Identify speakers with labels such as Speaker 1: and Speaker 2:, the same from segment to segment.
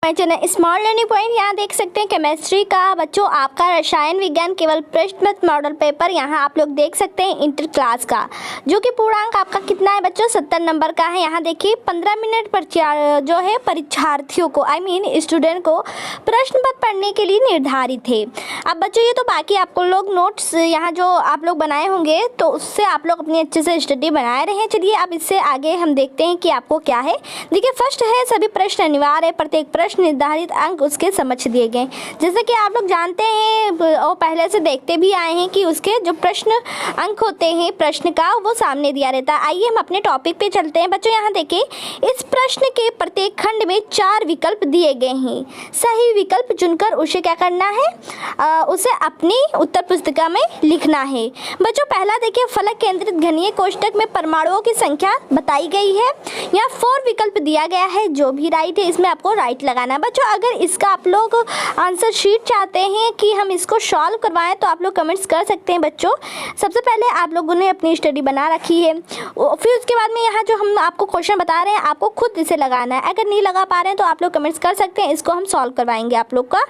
Speaker 1: Channel small learning point यहाँ देख सकते हैं केमिस्ट्री का बच्चों आपका रसायन विज्ञान केवल प्रश्न पत्र मॉडल पेपर यहाँ आप लोग देख सकते हैं इंटर क्लास का, जो कि पूर्णांक आपका कितना है बच्चों 70 नंबर का है। यहाँ देखिए 15 मिनट पर जो है परीक्षार्थियों को स्टूडेंट को प्रश्न पत्र पढ़ने के लिए निर्धारित है। अब बच्चों ये तो बाकी आपको लोग नोट्स यहाँ जो आप लोग बनाए होंगे तो उससे आप लोग अपनी अच्छे से स्टडी बनाए रहे। चलिए अब इससे आगे हम देखते हैं कि आपको क्या है। देखिए फर्स्ट है सभी प्रश्न अनिवार्य है, प्रत्येक प्रश्न निर्धारित अंक उसके समक्ष दिए गए। जैसे कि आप लोग जानते हैं और पहले से देखते भी आए हैं कि उसके जो प्रश्न अंक होते हैं प्रश्न का वो सामने दिया रहता है। आइए हम अपने टॉपिक पे चलते हैं बच्चों। यहाँ देखिए इस प्रश्न के प्रत्येक खंड में 4 विकल्प दिए गए हैं। सही विकल्प चुनकर उसे क्या करना है, उसे अपनी उत्तर पुस्तिका में लिखना है। बच्चों पहला देखिए फलक केंद्रित घनीय कोष्ठक में परमाणुओं की संख्या बताई गई है। यहाँ 4 विकल्प दिया गया है, जो भी राइट है इसमें आपको राइट लगाना है। बच्चों अगर इसका आप लोग आंसर शीट चाहते हैं कि हम इसको सॉल्व करवाएं तो आप लोग कमेंट्स कर सकते हैं बच्चों। सबसे पहले आप लोगों ने अपनी स्टडी बना रखी है, फिर उसके बाद में यहाँ जो हम आपको क्वेश्चन बता रहे हैं आपको खुद इसे लगाना है। अगर नहीं लगा पा रहे हैं तो आप लोग कमेंट्स कर सकते हैं, इसको हम सॉल्व करवाएंगे। आप लोग का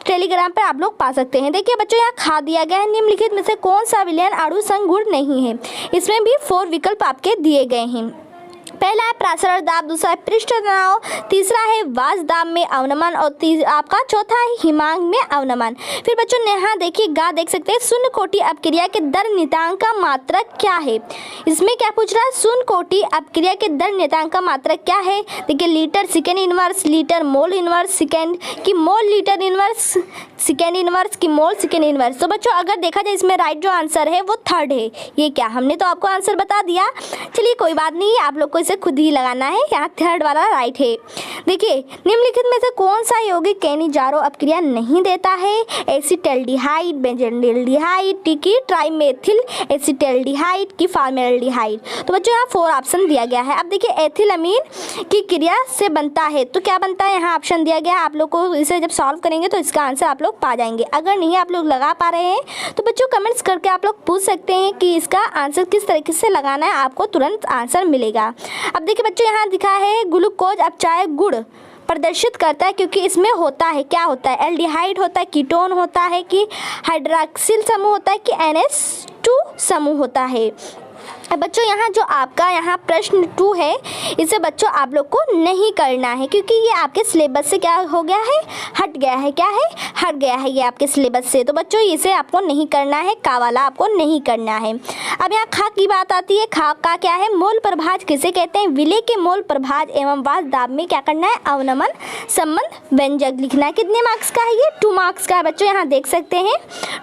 Speaker 1: टेलीग्राम पर आप लोग पा सकते हैं। देखिए बच्चों यहाँ खा दिया गया है निम्नलिखित में से कौन सा विलयन अणु संग गुण नहीं है। इसमें भी 4 विकल्प आपके दिए गए हैं। पहला है प्रासरण दाब, दूसरा है पृष्ठ तनाव, तीसरा है वाष्प दाब में अवनमन और आपका चौथा है हिमांक में अवनमन। फिर बच्चों यहाँ देखिए गा देख सकते हैं शून्य कोटि अपक्रिया के दर नियतांक का मात्रक क्या है। इसमें क्या पूछ रहा है, शून्य कोटि अपक्रिया के दर नियतांक का मात्रक क्या है। देखिए litre second inverse, litre mole inverse second की mole litre inverse second inverse की मोल सेकेंड इनवर्स। तो बच्चों अगर देखा जाए इसमें राइट जो आंसर है वो थर्ड है। ये क्या हमने तो आपको आंसर बता दिया, चलिए कोई बात नहीं, आप लोग को इसे खुद ही लगाना है। यहाँ थर्ड वाला राइट है। देखिए निम्नलिखित में से कौन सा यौगिक कैनिजारो अपक्रिया नहीं देता है। एसिटाल्डिहाइड, बेंजोल्डिहाइड की ट्राइमेथिल एसिटाल्डिहाइड की फॉर्मेल्डिहाइड। तो बच्चों यहाँ 4 ऑप्शन दिया गया है। अब देखिए एथिलअमीन की क्रिया से बनता है तो क्या बनता है, यहाँ ऑप्शन दिया गया है। आप लोग को इसे जब सॉल्व करेंगे तो इसका आंसर आप लोग पा जाएंगे। अगर नहीं आप लोग लगा पा रहे हैं तो बच्चों कमेंट्स करके आप लोग पूछ सकते हैं कि इसका आंसर किस तरीके से लगाना है, आपको तुरंत आंसर मिलेगा। अब देखिए बच्चों यहाँ दिखा है ग्लूकोज अपचायक गुण प्रदर्शित करता है, क्योंकि इसमें होता है क्या होता है, एल्डिहाइड होता है, कीटोन होता है कि हाइड्रॉक्सिल समूह होता है कि NH2 समूह होता है। बच्चों यहाँ जो आपका यहाँ प्रश्न 2 है इसे बच्चों आप लोग को नहीं करना है, क्योंकि ये आपके सिलेबस से क्या हो गया है, हट गया है। क्या है, हट गया है ये आपके सिलेबस से। तो बच्चों इसे आपको नहीं करना है, का वाला आपको नहीं करना है। अब यहाँ खा की बात आती है। खा का क्या है, मोल प्रभाज किसे कहते हैं। विलय के मोल प्रभाज एवं वाष्प दाब में क्या करना है, अवनमन संबंध व्यंजक लिखना है। कितने मार्क्स का है ये, 2 मार्क्स का है बच्चों। यहाँ देख सकते हैं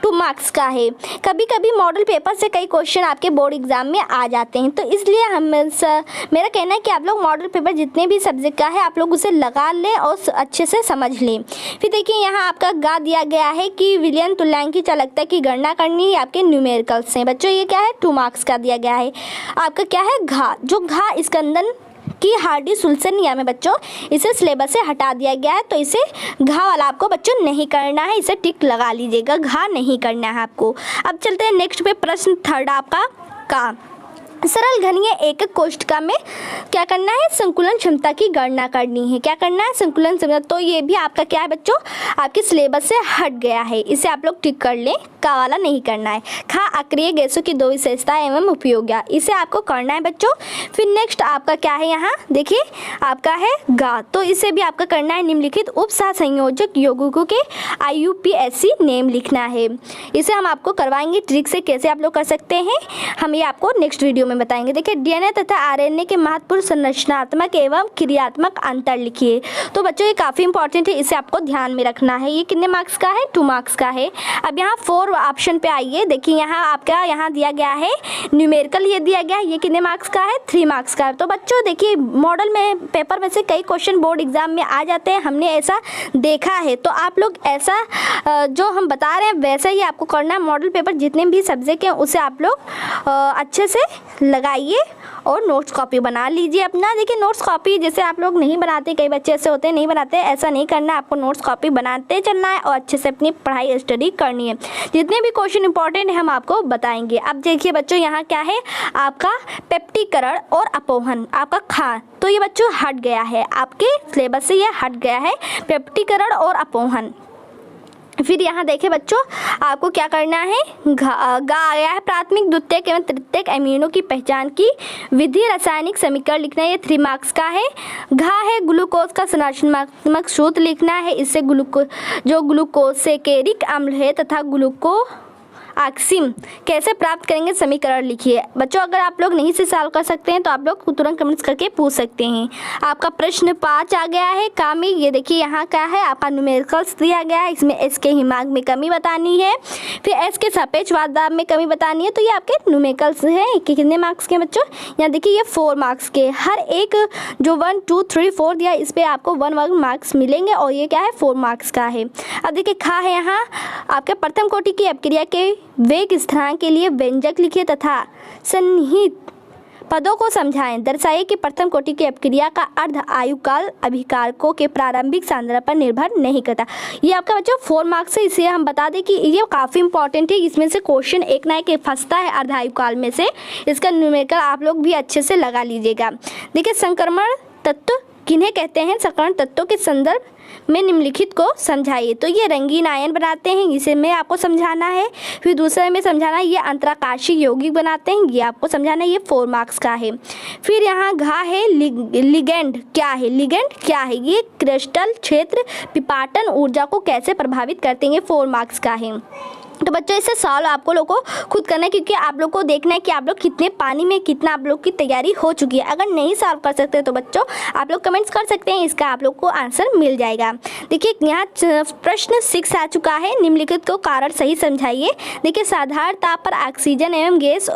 Speaker 1: 2 मार्क्स का है। कभी कभी मॉडल पेपर से कई क्वेश्चन आपके बोर्ड एग्जाम में आ जाते हैं, तो इसलिए मेरा कहना है कि आप लोग मॉडल पेपर जितने भी सब्जेक्ट का है आप लोग उसे लगा लें और अच्छे से समझ लें। फिर देखिए यहाँ आपका गा दिया गया है कि विलयन तुल्यांक की चालकता की गणना करनी है आपके न्यूमेरिकल्स हैं। बच्चों ये क्या है, 2 मार्क्स का दिया गया है। आपका क्या है घा, जो घा स्कंदन की हार्डी सुल्सन नियम है बच्चों, इसे सिलेबस से हटा दिया गया है, तो इसे घा वाला आपको बच्चों नहीं करना है, इसे टिक लगा लीजिएगा, घा नहीं करना है आपको। अब चलते हैं नेक्स्ट पे, प्रश्न 3 आपका का सरल घनीय एकक कोष्ठका में क्या करना है, संकुलन क्षमता की गणना करनी है। क्या करना है, संकुलन क्षमता। तो ये भी आपका क्या है बच्चों, आपके सिलेबस से हट गया है, इसे आप लोग टिक कर लें, का वाला नहीं करना है। खा अक्रिय गैसों की 2 विशेषता एवं उपयोगिता, इसे आपको करना है बच्चों। फिर नेक्स्ट आपका क्या है, यहाँ देखिए आपका है गा, तो इसे भी आपका करना है। निम्नलिखित उप सहसंयोजक यौगिकों के IUPAC नेम लिखना है, इसे हम आपको करवाएंगे ट्रिक से, कैसे आप लोग कर सकते हैं हम ये आपको नेक्स्ट वीडियो में बताएंगे। देखिए DNA तथा RNA के महत्वपूर्ण संरचनात्मक एवं क्रियात्मक अंतर लिखिए। तो बच्चों ये काफ़ी इंपॉर्टेंट है, इसे आपको ध्यान में रखना है। ये कितने मार्क्स का है, 2 मार्क्स का है। अब यहाँ 4 ऑप्शन पे आइए। देखिए यहाँ आपका यहाँ दिया गया है न्यूमेरिकल, ये दिया गया है, ये कितने मार्क्स का है, 3 मार्क्स का है। तो बच्चों देखिए मॉडल में पेपर में से कई क्वेश्चन बोर्ड एग्जाम में आ जाते हैं, हमने ऐसा देखा है। तो आप लोग ऐसा जो हम बता रहे हैं वैसा ही आपको करना है। मॉडल पेपर जितने भी सब्जेक्ट हैं उसे आप लोग अच्छे से लगाइए और नोट्स कॉपी बना लीजिए अपना। देखिए नोट्स कॉपी जैसे आप लोग नहीं बनाते, कई बच्चे ऐसे होते हैं नहीं बनाते, ऐसा नहीं करना, आपको नोट्स कॉपी बनाते चलना है और अच्छे से अपनी पढ़ाई स्टडी करनी है। जितने भी क्वेश्चन इंपॉर्टेंट है हम आपको बताएंगे। अब देखिए बच्चों यहाँ क्या है आपका पेप्टीकरण और अपोहन, आपका खा तो ये बच्चों हट गया है, आपके सिलेबस से ये हट गया है पेप्टीकरण और अपोहन। फिर यहाँ देखें बच्चों आपको क्या करना है, गा आया है प्राथमिक द्वितीयक एवं तृतीयक अमीनों की पहचान की विधि रासायनिक समीकरण लिखना है, ये 3 मार्क्स का है। घा है ग्लूकोज का संरचनात्मक सूत्र लिखना है, इससे जो ग्लूकोसेकेरिक अम्ल है तथा ग्लूको ऑक्सिम कैसे प्राप्त करेंगे समीकरण लिखिए। बच्चों अगर आप लोग नहीं से सॉल्व कर सकते हैं तो आप लोग तुरंत कमेंट्स करके पूछ सकते हैं। आपका प्रश्न 5 आ गया है कामी, ये देखिए यहाँ क्या है आपका न्यूमेरिकल्स दिया गया है, इसमें एस के हिमांक में कमी बतानी है, फिर एस के सापेक्ष वादाब में कमी बतानी है। तो ये आपके न्यूमेरिकल्स हैं कि कितने मार्क्स के बच्चों, यहाँ देखिए ये 4 मार्क्स के, हर एक जो 1 2 3 4 दिया इस पर आपको 1 मार्क्स मिलेंगे और ये क्या है 4 मार्क्स का है। अब देखिए खा है यहाँ आपके प्रथम कोटि की अपक्रिया के वेग स्थिरांक के लिए व्यंजक लिखिए तथा सन्निहित पदों को समझाएं। दर्शाइए कि प्रथम कोटि की अपक्रिया का अर्ध आयुकाल अभिकारकों के प्रारंभिक सांद्रता पर निर्भर नहीं करता। ये आपका बच्चों 4 मार्क्स है, इसलिए हम बता दें कि ये काफ़ी इंपॉर्टेंट है, इसमें से क्वेश्चन एक ना एक फंसता है अर्ध आयुकाल में से, इसका न्यूमेरिकल आप लोग भी अच्छे से लगा लीजिएगा। देखिए संक्रमण तत्व किन्हें कहते हैं, संक्रमण तत्वों के संदर्भ में निम्नलिखित को समझाइए। तो ये रंगीन आयन बनाते हैं, इसे में आपको समझाना है। फिर दूसरे में समझाना ये अंतराकाशीय यौगिक बनाते हैं, ये आपको समझाना है, ये 4 मार्क्स का है। फिर यहाँ घा है लिगेंड क्या है, लिगेंड क्या है, ये क्रिस्टल क्षेत्र विपाटन ऊर्जा को कैसे प्रभावित करते हैं, ये 4 मार्क्स का है। तो बच्चों इसे सॉल्व आपको लोग को खुद करना है, क्योंकि आप लोग को देखना है कि आप लोग कितने पानी में कितना आप लोग की तैयारी हो चुकी है। अगर नहीं सॉल्व कर सकते तो बच्चों आप लोग कमेंट्स कर सकते हैं, इसका आप लोग को आंसर मिल जाएगा। देखिए यहाँ प्रश्न 6 आ चुका है, निम्नलिखित को कारण सही समझाइए। देखिए साधारण ताप पर ऑक्सीजन एवं गैस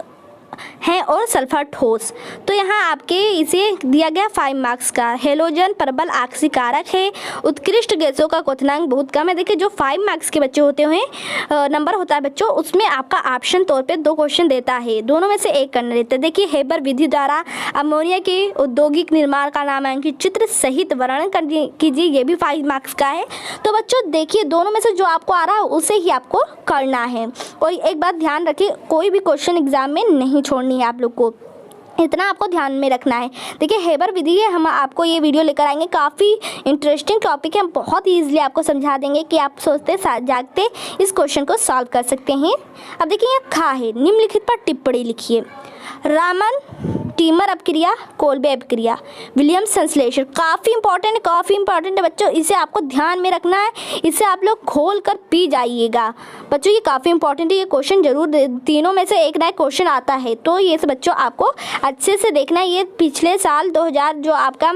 Speaker 1: हैं और सल्फर ठोस, तो यहाँ आपके इसे दिया गया 5 मार्क्स का। हेलोजन प्रबल आक्सीकारक है, उत्कृष्ट गैसों का क्वथनांक बहुत कम है। देखिए जो 5 मार्क्स के बच्चे होते हैं नंबर होता है बच्चों, उसमें आपका ऑप्शन तौर पे 2 क्वेश्चन देता है, दोनों में से एक करना रहता है। देखिए हेबर विधि द्वारा अमोनिया के औद्योगिक निर्माण का नामांकित चित्र सहित वर्णन कीजिए, ये भी 5 मार्क्स का है। तो बच्चों देखिए दोनों में से जो आपको आ रहा है उसे ही आपको करना है। और एक बात ध्यान रखिए, कोई भी क्वेश्चन एग्जाम में नहीं छोड़नी है आप लोग को, इतना आपको ध्यान में रखना है। देखिए हेबर विधि है, हम आपको ये वीडियो लेकर आएंगे, काफ़ी इंटरेस्टिंग टॉपिक है, हम बहुत ईजिली आपको समझा देंगे कि आप सोचते जागते इस क्वेश्चन को सॉल्व कर सकते हैं। अब देखिए यहाँ खा है, निम्नलिखित पर टिप्पणी लिखिए। रामन टीमर अपक्रिया, कोल्बे अपक्रिया, विलियम्स संश्लेषण, काफ़ी इंपॉर्टेंट है बच्चों, इसे आपको ध्यान में रखना है, इसे आप लोग खोल कर पी जाइएगा बच्चों, ये काफ़ी इंपॉर्टेंट है, ये क्वेश्चन जरूर तीनों में से एक ना एक क्वेश्चन आता है, तो ये सब बच्चों आपको अच्छे से देखना है। ये पिछले साल 2000 जो आपका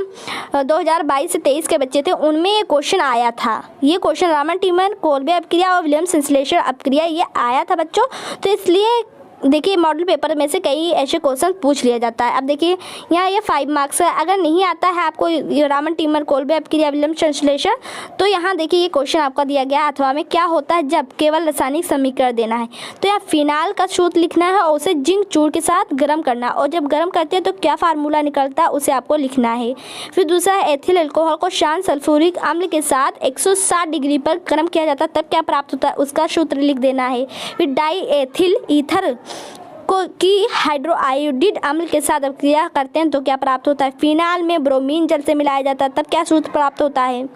Speaker 1: 2022 से 23 के बच्चे थे उनमें ये क्वेश्चन आया था, ये क्वेश्चन रामन टीमर कोल्बे अपक्रिया और विलियम्स संश्लेषण अपक्रिया ये आया था बच्चों। तो इसलिए देखिए मॉडल पेपर में से कई ऐसे क्वेश्चन पूछ लिया जाता है। अब देखिए यहाँ ये 5 मार्क्स है, अगर नहीं आता है आपको रामन टीमर कोल्बे अपक्रिया विलियम्स संश्लेषण, तो यहाँ देखिए ये क्वेश्चन आपका दिया गया अथवा में क्या होता है जब केवल रासायनिक समीकरण देना है, तो यहाँ फिनाल का सूत्र लिखना है और उसे जिंक चूर्ण के साथ गर्म करना, और जब गर्म करते हैं तो क्या फार्मूला निकलता है उसे आपको लिखना है। फिर दूसरा है एथिल अल्कोहल को शांत सल्फ्यूरिक अम्ल के साथ 160 डिग्री पर गर्म किया जाता है तब क्या प्राप्त होता है उसका सूत्र लिख देना है। फिर डाई एथिल ईथर की हाइड्रोआयोडिक अम्ल के साथ अपक्रिया करते हैं तो क्या प्राप्त होता है। फिनाल में ब्रोमीन जल से मिलाया जाता है तब क्या सूत्र प्राप्त होता है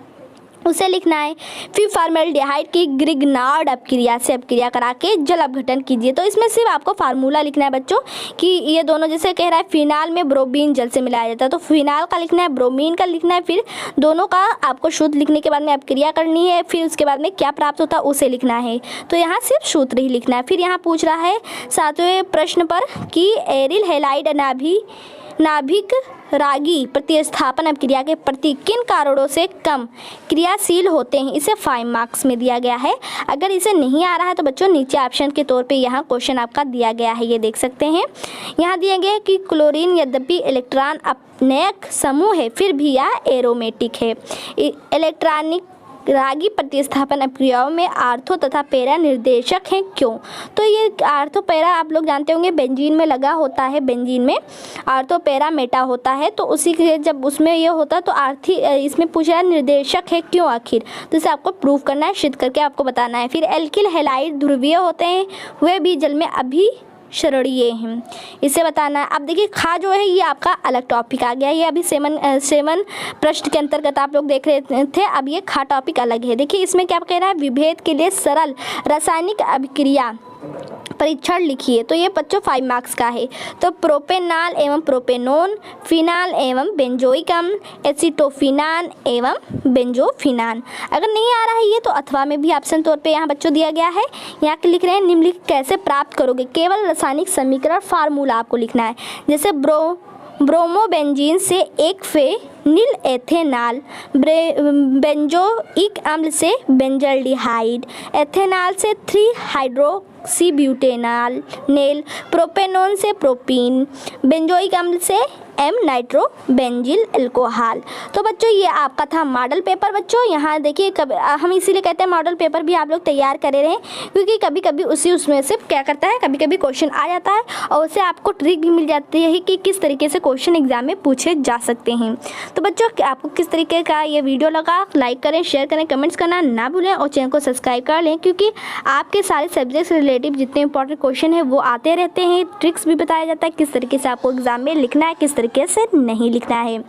Speaker 1: उसे लिखना है। फिर फॉर्मेल्डिहाइड की ग्रिग्नार्ड अपक्रिया से अपक्रिया करा के जल अपघटन कीजिए, तो इसमें सिर्फ आपको फार्मूला लिखना है बच्चों कि ये दोनों जैसे कह रहा है फिनाल में ब्रोमीन जल से मिलाया जाता है, तो फिनाल का लिखना है, ब्रोमीन का लिखना है, फिर दोनों का आपको शुद्ध लिखने के बाद में अपक्रिया करनी है, फिर उसके बाद में क्या प्राप्त होता है उसे लिखना है। तो यहाँ सिर्फ सूत्र ही लिखना है। फिर यहाँ पूछ रहा है 7वें प्रश्न पर कि एरिल हैलाइड नाभिक रागी प्रतिस्थापन अपक्रिया के प्रति किन कारणों से कम क्रियाशील होते हैं, इसे 5 मार्क्स में दिया गया है। अगर इसे नहीं आ रहा है तो बच्चों नीचे ऑप्शन के तौर पे यहाँ क्वेश्चन आपका दिया गया है, ये देख सकते हैं। यहाँ दिया गया है कि क्लोरीन यद्यपि इलेक्ट्रॉन अपनयक समूह है फिर भी यह एरोमेटिक है। इलेक्ट्रॉनिक रागी प्रतिस्थापन अभिक्रियाओं में आर्थो तथा पैरा निर्देशक हैं क्यों? तो ये आर्थो पैरा आप लोग जानते होंगे बेंजीन में लगा होता है, बेंजीन में आर्थो पैरा मेटा होता है, तो उसी के जब उसमें ये होता तो आर्थी इसमें पूछा निर्देशक है क्यों आखिर, तो इसे आपको प्रूव करना है, सिद्ध करके आपको बताना है। फिर एल्किल हैलाइड ध्रुवीय होते हैं, वे भी जल में अभिसरणीय हैं, इसे बताना है। अब देखिए खा जो है ये आपका अलग टॉपिक आ गया, ये अभी सेवन पृष्ठ के अंतर्गत आप लोग देख रहे थे, अब ये खा टॉपिक अलग है। देखिए इसमें क्या कह रहा है, विभेद के लिए सरल रासायनिक अभिक्रिया परीक्षण लिखिए, तो ये बच्चों 5 मार्क्स का है। तो प्रोपेनाल एवं प्रोपेनोन, फिनाल एवं बेंजोइक अम्ल, एसिटोफिनान एवं बेंजोफिनान। अगर नहीं आ रहा है ये तो अथवा में भी ऑप्शन तौर पे यहाँ बच्चों दिया गया है। यहाँ के लिख रहे हैं निम्नलिखित कैसे प्राप्त करोगे, केवल रासायनिक समीकरण फार्मूला आपको लिखना है। जैसे ब्रोमोबेंजीन से एक फेनिल एथेनॉल, बेंजोइक अम्ल से बेंजल्डिहाइड, एथेनॉल से 3 हाइड्रोक्सीब्यूटेनॉल नेल, प्रोपेनोन से प्रोपीन, बेंजोइक अम्ल से एम नाइट्रो बेंजिल अल्कोहल। तो बच्चों ये आपका था मॉडल पेपर। बच्चों यहाँ देखिए हम इसीलिए कहते हैं मॉडल पेपर भी आप लोग तैयार करे रहें, क्योंकि कभी कभी उसमें से क्या करता है, कभी कभी क्वेश्चन आ जाता है और उससे आपको ट्रिक भी मिल जाती है कि किस तरीके से क्वेश्चन एग्जाम में पूछे जा सकते हैं। तो बच्चों आपको किस तरीके का ये वीडियो लगा, लाइक करें, शेयर करें, कमेंट्स करना ना भूलें और चैनल को सब्सक्राइब कर लें, क्योंकि आपके सारे सब्जेक्ट से रिलेटिव जितने इंपॉर्टेंट क्वेश्चन है वो आते रहते हैं, ट्रिक्स भी बताया जाता है किस तरीके से आपको एग्जाम में लिखना है, किस तरीके से नहीं लिखना है।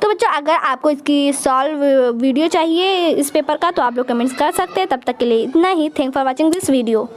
Speaker 1: तो बच्चों अगर आपको इसकी सॉल्व वीडियो चाहिए इस पेपर का तो आप लोग कमेंट्स कर सकते हैं। तब तक के लिए इतना ही। Thank for watching this video.